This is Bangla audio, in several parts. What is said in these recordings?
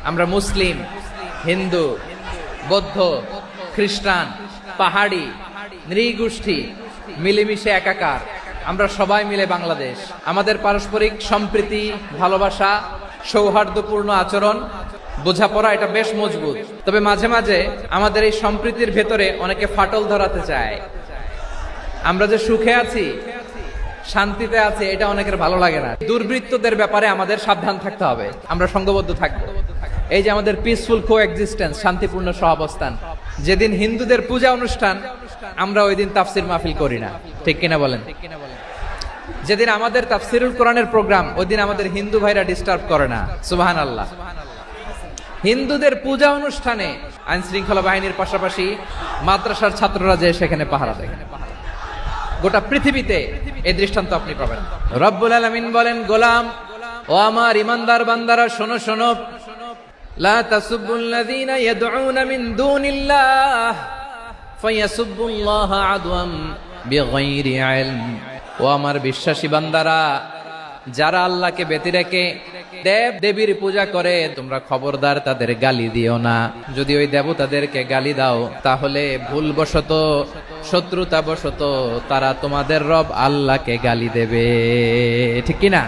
আমরা মুসলিম, হিন্দু, বৌদ্ধ, খ্রিস্টান, পাহাড়ি, নৃগোষ্ঠী মিলেমিশে একাকার। আমরা সবাই মিলে বাংলাদেশ। আমাদের পারস্পরিক সম্প্রীতি, ভালোবাসা, সৌহার্দ্যপূর্ণ আচরণ, বোঝাপড়া এটা বেশ মজবুত। তবে মাঝে মাঝে আমাদের এই সম্প্রীতির ভেতরে অনেকে ফাটল ধরাতে চায়। আমরা যে সুখে আছি, শান্তিতে আছে, এটা অনেকের ভালো লাগে না। দুর্বৃত্তদের ব্যাপারে আমাদের সাবধান থাকতে হবে, আমরা সংঘবদ্ধ থাকবো। এই যে আমাদের পিসফুল কোএক্সিস্টেন্স, শান্তিপূর্ণ সহাবস্থান। যেদিন হিন্দুদের পূজা অনুষ্ঠান, আমরা ওই দিন তাফসির মাহফিল করি না, ঠিক কিনা বলেন? যেদিন আমাদের তাফসিরুল কোরআনের প্রোগ্রাম, ওই দিন আমাদের হিন্দু ভাইরা ডিস্টার্ব করে না। সুবহানাল্লাহ। হিন্দুদের পূজা অনুষ্ঠানে আইন শৃঙ্খলা বাহিনীর পাশাপাশি মাদ্রাসার ছাত্ররা যে সেখানে পাহারা দেয়। গোটা পৃথিবীতে এই দৃষ্টান্ত আপনি পাবেন। রব্বুল আলামিন বলেন, গোলাম ও আমার ইমানদার বান্দারা, শোনো শোনো, লা তাসুবুল্লাযীনা ইয়াদউনা মিন দুনিল্লাহ ফায়াসুবুল্লাহা আদওয়াম বিগাইরি ইলম। ও আমার বিশ্বাসী বান্দারা, যারা আল্লাহকে ব্যতি রেখে দেব দেবীর পূজা করে, তোমরা খবরদার তাদের গালি দিও না। যদি ওই দেবতাদেরকে গালি দাও, তাহলে ভুলবশত, শত্রুতাবশত তারা তোমাদের রব আল্লাহকে গালি দেবে, ঠিক কিনা?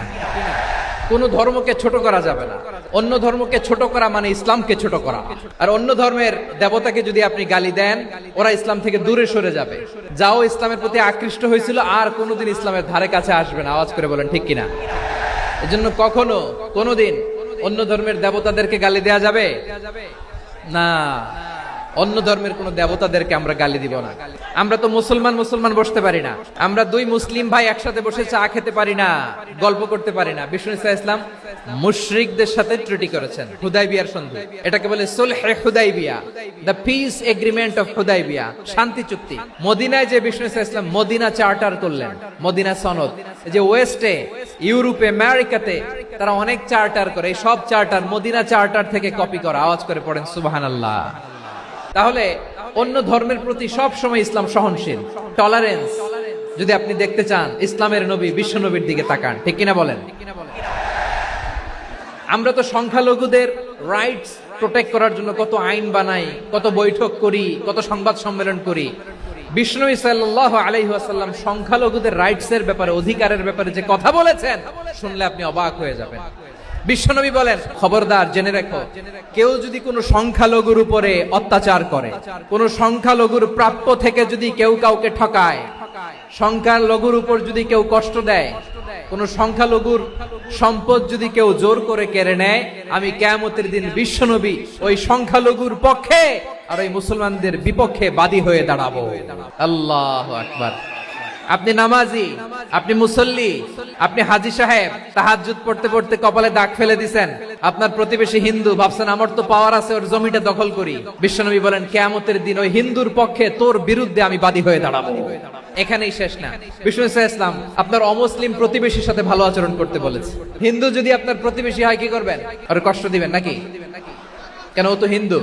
কোন ধর্মকে ছোট করা যাবে না। অন্য ধর্মকে ছোট করা মানে ইসলামকে ছোট করা। আর অন্য ধর্মের দেবতাকে যদি আপনি গালি দেন, ওরা ইসলাম থেকে দূরে সরে যাবে। যাও ইসলামের প্রতি আকৃষ্ট হয়েছিল, আর কোনোদিন ইসলামের ধারে কাছে আসবে না। আওয়াজ করে বলেন ঠিক কিনা? এজন্য কখনো কোনোদিন অন্য ধর্মের দেবতাদেরকে গালি দেয়া যাবে না। অন্য ধর্মের কোন দেবতাদেরকে আমরা গালি দিব না। আমরা তো মুসলমান বসতে পারি না। আমরা দুই মুসলিম ভাই একসাথে বসে চা খেতে পারি না, গল্প করতে পারি না। বিষ্ণু ইসলাম মুশরিকদের সাথে ট্রিটি করেছেন হুদাইবিয়ার সন্ধি। এটাকে বলে সুলহে হুদাইবিয়া, the peace agreement of Hudaibiya, শান্তি চুক্তি। মদিনায় যে বিষ্ণু ইসলাম মদিনা চার্টার করলেন, মদিনা সনদ। যে ওয়েস্টে, ইউরোপে, আমেরিকাতে তারা অনেক চার্টার করে, এই সব চার্টার মদিনা চার্টার থেকে কপি করা। আওয়াজ করে পড়েন সুবহানাল্লাহ। তাহলে অন্য ধর্মের প্রতি সব সময় ইসলাম সহনশীল, টলারেন্স। যদি আপনি দেখতে চান, ইসলামের নবী বিশ্ব নবীর দিকে তাকান, ঠিক কিনা বলেন? আমরা তো সংখ্যালঘুদের রাইটস প্রোটেক্ট করার জন্য কত আইন বানাই, কত বৈঠক করি, কত সংবাদ সম্মেলন করি। বিষ্ণু সাল্লাল্লাহু আলাইহি ওয়াসাল্লাম সংখ্যালঘুদের রাইটস এর ব্যাপারে, অধিকারের ব্যাপারে যে কথা বলেছেন, শুনলে আপনি অবাক হয়ে যাবেন। বিশ্বনবী বলেন, খবরদার জেনে রেখো, কেউ যদি কোনো সংখ্যালঘুর উপরে অত্যাচার করে, কোন সংখ্যালঘুর প্রাপ্য থেকে যদি কেউ কাউকে ঠকায়, সংখ্যালঘুর উপর যদি কেউ কষ্ট দেয়, কোন সংখ্যালঘুর সম্পদ যদি কেউ জোর করে কেড়ে নেয়, আমি কিয়ামতের দিন বিশ্বনবী ওই সংখ্যালঘুর পক্ষে আর ওই মুসলমানদের বিপক্ষে বাদী হয়ে দাঁড়াবো। আল্লাহু আকবার। আপনি নামাজি, আপনি মুসল্লি, আপনি হাজী সাহেব, তাহাজ্জুদ পড়তে পড়তে কপালে দাগ ফেলে দিছেন। আপনার প্রতিবেশী হিন্দু, ভাবছেন আমার তো পাওয়ার আছে, ওর জমিটা দখল করি। বিশ্বনবী বলেন, কিয়ামতের দিন ওই হিন্দুর পক্ষে তোর বিরুদ্ধে আমি বাদী হয়ে দাঁড়াবো। এখানেই শেষ না। বিষ্ণু ইসলাম আপনার অমুসলিম প্রতিবেশীর সাথে ভালো আচরণ করতে বলেছে। হিন্দু যদি আপনার প্রতিবেশী হয়, কি করবেন? ওর কষ্ট দিবেন নাকি? কেন? ও তো হিন্দু,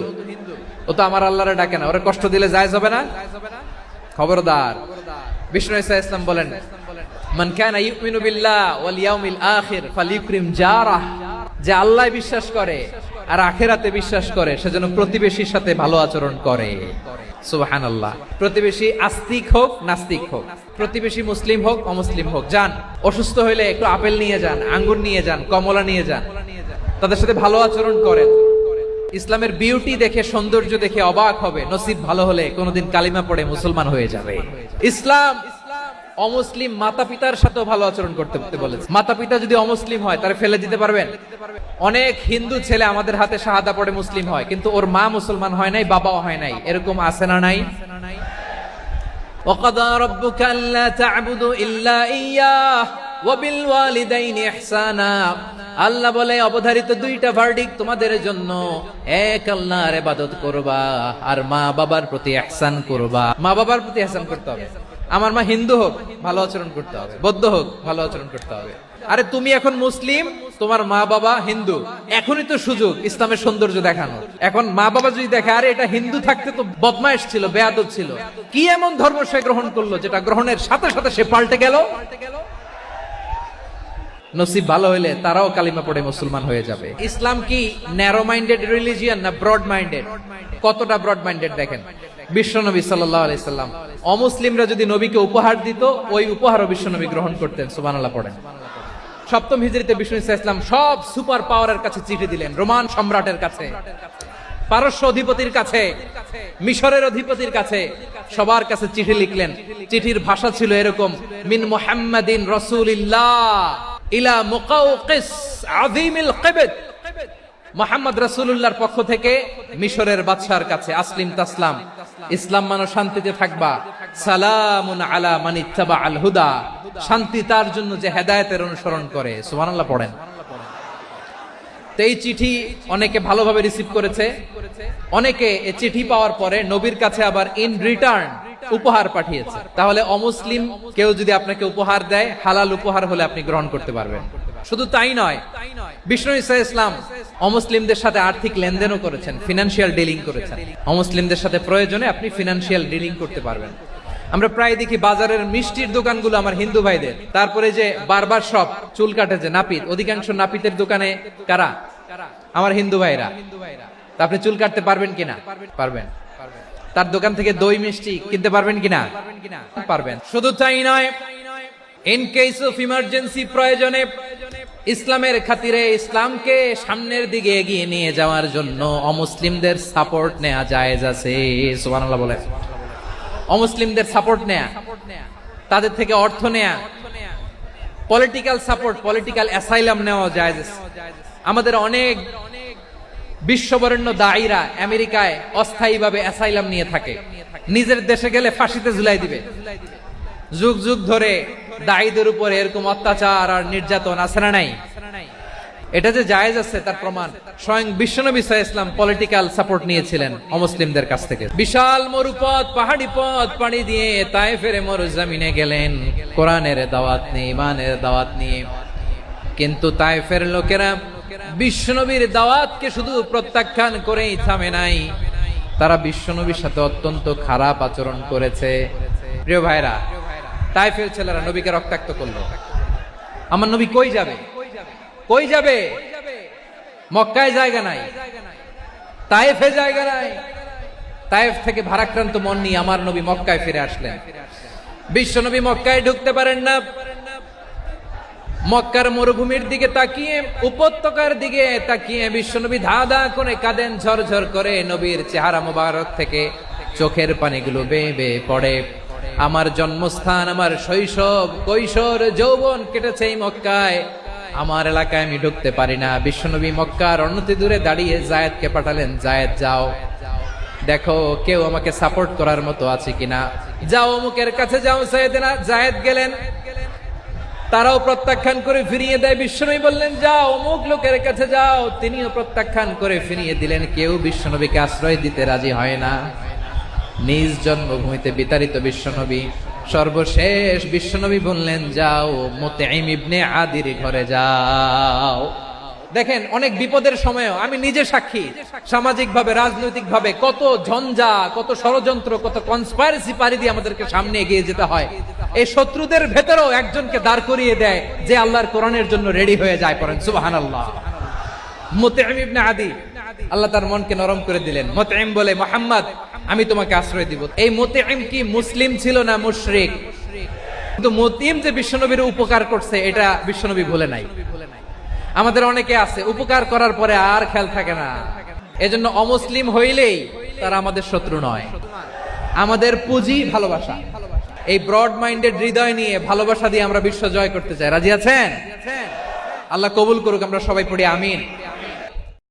ও তো আমার আল্লাহরে ডাকে না, ওরে কষ্ট দিলে জায়েজ হবে না? খবরদার। বিষ্ণু ইসলাম বলেন, মান কানা ইউমিনু বিল্লাহ ওয়াল ইয়াউমিল আখির ফালিউকরিম জারাহ। যে আল্লাহ বিশ্বাস করে আর আখিরাতে বিশ্বাস করে, সেজন্য প্রতিবেশীর সাথে ভালো আচরণ করে। সুবহানাল্লাহ। প্রতিবেশী আস্তিক হোক নাস্তিক হোক, প্রতিবেশী মুসলিম হোক অমুসলিম হোক, যান অসুস্থ হইলে একটু আপেল নিয়ে যান, আঙ্গুর নিয়ে যান, কমলা নিয়ে যান, তাদের সাথে ভালো আচরণ করেন। ইসলামের বিউটি দেখে, সৌন্দর্য দেখে অবাক হবে। নসিব ভালো হলে কোনোদিন কালিমা পড়ে মুসলমান হয়ে যাবে। ইসলাম অমুসলিম মাতা পিতার সাথেও ভালো আচরণ করতে বলেছে। মাতা পিতা যদি অমুসলিম হয়, তারা ফেলে দিতে পারবেন? অনেক হিন্দু ছেলে আমাদের হাতে শাহাদা পড়ে মুসলিম হয়, কিন্তু ওর মা মুসলমান হয় নাই, বাবাও হয় নাই। এরকম আছে না নাই? ওয়াকাদা রাব্বুকা আল্লা তা'বুদু ইল্লা ইয়্যাহ ওয়া বিল ওয়ালিদাইনি ইহসানা। আল্লাহ বলে, অবধারিত দুইটা ভার্ডিক্ট তোমাদের জন্য, এক আল্লাহর ইবাদত করবা আর মা বাবার প্রতি ইহসান করবা। মা বাবার প্রতি ইহসান করতে হবে। আমার মা হিন্দু হোক, ভালো আচরণ করতে হবে, বৌদ্ধ হোক, ভালো আচরণ করতে হবে। আরে তুমি এখন মুসলিম, তোমার মা বাবা হিন্দু, এখনই তো সুযোগ ইসলামের সৌন্দর্য দেখানো। এখন মা বাবা যদি দেখে, আরে এটা হিন্দু থাকতে তো বদমাইশ ছিল, বেয়াদব ছিল, কি এমন ধর্ম সে গ্রহণ করলো যেটা গ্রহণের সাথে সাথে সে পাল্টে গেল। নসিব ভালো হইলে তারাও কালিমা পড়ে মুসলমান হয়ে যাবে। ইসলাম কি ন্যারো মাইন্ডেড রিলিজিয়ান না ব্রড মাইন্ডেড? কতটা ব্রড মাইন্ডেড দেখেন, বিশ্বনবী সাল্লাল্লাহু আলাইহি সাল্লাম অমুসলিমরা যদি নবীকে উপহার দিত, ওই উপহারও বিশ্বনবী গ্রহণ করতেন। সুবহানাল্লাহ পড়েন। সপ্তম হিজরিতে বিষ্ণু ইসলাম সব সুপার পাওয়ারের কাছে চিঠি দিলেন, রোমান সম্রাটের কাছে, পারস্য অধিপতির কাছে, মিশরের অধিপতির কাছে, সবার কাছে চিঠি লিখলেন। চিঠির ভাষা ছিল এরকম, মিন মুহাম্মাদিন রাসূলিল্লাহ ইলা মুকাউকিস আযীমিল কিবত। মুহাম্মদ রাসূলুল্লাহর পক্ষ থেকে মিশরের বাদশার কাছে, আসলিম তাসলাম, ইসলাম মানো শান্তিতে থাকবা, সালামুন আলা মান ইত্তাবাআল হুদা, শান্তি তার জন্য যে হেদায়েতের অনুসরণ করে। সুবহানাল্লাহ পড়েন। এই চিঠি অনেকে ভালোভাবে রিসিভ করেছে, অনেকে এই চিঠি পাওয়ার পরে নবীর কাছে আবার ইন রিটার্ন উপহার পাঠিয়েছে। তাহলে অমুসলিম কেউ যদি আপনাকে উপহার দেয়, হালাল উপহার হলে আপনি গ্রহণ করতে পারবেন। শুধু তাই নয়, বিষ্ণু ঈসা ইসলাম অমুসলিমদের সাথে আর্থিক লেনদেনও করেছেন, ফিনান্সিয়াল ডিলিং করেছেন। অমুসলিমদের সাথে প্রয়োজনে আপনি ফিনান্সিয়াল ডিলিং করতে পারবেন। আমরা প্রায় দেখি বাজারের মিষ্টির দোকানগুলো আমার হিন্দু ভাইদের, তারপরে যে বারবার শপ, চুল কাটে যে নাপিত, অধিকাংশ নাপিতের দোকানে কারা? আমার হিন্দু ভাইরা। তা আপনি চুল কাটতে পারবেন কিনা? পারবেন। তার দোকান থেকে দই মিষ্টি কিনতে পারবেন কিনা? পারবেন। শুধু তাই নয়, ইন কেস অফ ইমার্জেন্সি, প্রয়োজনে ইসলামের খাতিরে, ইসলামকে সামনের দিকে এগিয়ে নিয়ে যাওয়ার জন্য অমুসলিমদের সাপোর্ট নেওয়া জায়েজ আছে। সুবহানাল্লাহ বলে। অমুসলিমদের সাপোর্ট নেয়া, তাদের থেকে অর্থ নেয়া, পলিটিক্যাল সাপোর্ট, পলিটিক্যাল অ্যাসাইলাম নেওয়া জায়েজ আছে। আমাদের অনেক বিশ্ববরেণ্য দায়ীরা আমেরিকায় অস্থায়ীভাবে অ্যাসাইলাম নিয়ে থাকে, নিজের দেশে গেলে ফাঁসিতে ঝুলাই দিবে। যুগ যুগ ধরে দায়ীদের উপর এরকম অত্যাচার আর নির্যাতন আছে না নাই? এটা যে জায়েজ আছে তার প্রমাণ স্বয়ং বিশ্বনবী সাল্লাল্লাহু আলাইহি ওয়াসাল্লাম পলিটিক্যাল সাপোর্ট নিয়েছিলেন অমুসলিমদের কাছ থেকে। বিশাল মরুপথ, পাহাড়ি পথ পাড়ি দিয়ে তায়েফের মরুজমিনে গেলেন কোরআনের দাওয়াত নিয়ে, ঈমানের দাওয়াত নিয়ে। কিন্তু তায়েফের লোকেরা বিশ্বনবীর দাওয়াতকে শুধু প্রত্যাখ্যান করেই থামে নাই, তারা বিশ্বনবীর সাথে অত্যন্ত খারাপ আচরণ করেছে। প্রিয় ভাইরা, তায়েফের ছেলেরা নবীকে রক্তাক্ত করলো। আমার নবী কই যাবে? কই যাবে? মক্কায় জায়গা নাই, তায়েফে জায়গা নাই। তায়েফ থেকে ভারাক্রান্ত মন নিয়ে আমার নবী মক্কায় ফিরে আসলেন। বিশ্বনবী মক্কায় ঢুকতে পারেন না। মক্কার মরুভূমির দিকে তাকিয়ে, উপত্যকার দিকে তাকিয়ে বিশ্বনবী ধা ধা করে কাঁদেন, ঝরঝর করে। নবীর চেহারা মোবারক থেকে চোখের পানিগুলো বেয়ে বেয়ে পড়ে। আমার জন্মস্থান, আমার শৈশব, কৈশোর, যৌবন কেটেছে এই মক্কায়, আমার এলাকায় আমি ঢুকতে পারি না। বিশ্বনবী মক্কার অনতি দূরে দাঁড়িয়ে জায়েদকে পাঠালেন, জায়েদ যাও, দেখো কেউ আমাকে সাপোর্ট করার মতো আছে কিনা, যাও অমুকের কাছে যাও। জায়েদ গেলেন, তারাও প্রত্যাখ্যান করে ফিরিয়ে দেয়। বিশ্বনবী বললেন যাও অমুক লোকের কাছে যাও, তিনিও প্রত্যাখ্যান করে ফিরিয়ে দিলেন। কেউ বিশ্বনবীকে আশ্রয় দিতে রাজি হয় না। নিজ জন্মভূমিতে বিতাড়িত বিশ্বনবী, সর্বশেষ বিশ্বনবী বললেন যাও মুতঈম ইবনে আদির ঘরে যাও। দেখেন, অনেক বিপদের সময়ও আমি নিজে সাক্ষী, সামাজিক ভাবে, রাজনৈতিক ভাবে কত ঝঞ্ঝা, কত ষড়যন্ত্র, কত কনস্পাইরেসি পাড়ি দিয়ে আমাদেরকে সামনে এগিয়ে যেতে হয়। এই শত্রুদের ভেতরেও একজনকে দাঁড় করিয়ে দেয় যে আল্লাহর কোরআনের জন্য রেডি হয়ে যায়। পড়েন সুবহানাল্লাহ। মুতঈম ইবনে আদি, আল্লাহ তার মনকে নরম করে দিলেন। মুতঈম বলে, মুহাম্মদ আমি তোমাকে আশ্রয় দিব। এই মুতঈম কি মুসলিম ছিল না মুশরিক? কিন্তু মুতঈম যে বিশ্বনবীর উপকার করছে এটা বিশ্বনবী ভুলে নাই। আমাদের অনেকে আছে উপকার করার পরে আর খেয়াল থাকে না। এজন্য অমুসলিম হইলেই তারা আমাদের শত্রু নয়। আমাদের পুঁজি ভালোবাসা। এই ব্রড মাইন্ডেড হৃদয় নিয়ে, ভালোবাসা দিয়ে আমরা বিশ্ব জয় করতে চাই। রাজি আছেন? আল্লাহ কবুল করুক। আমরা সবাই পড়ি আমিন।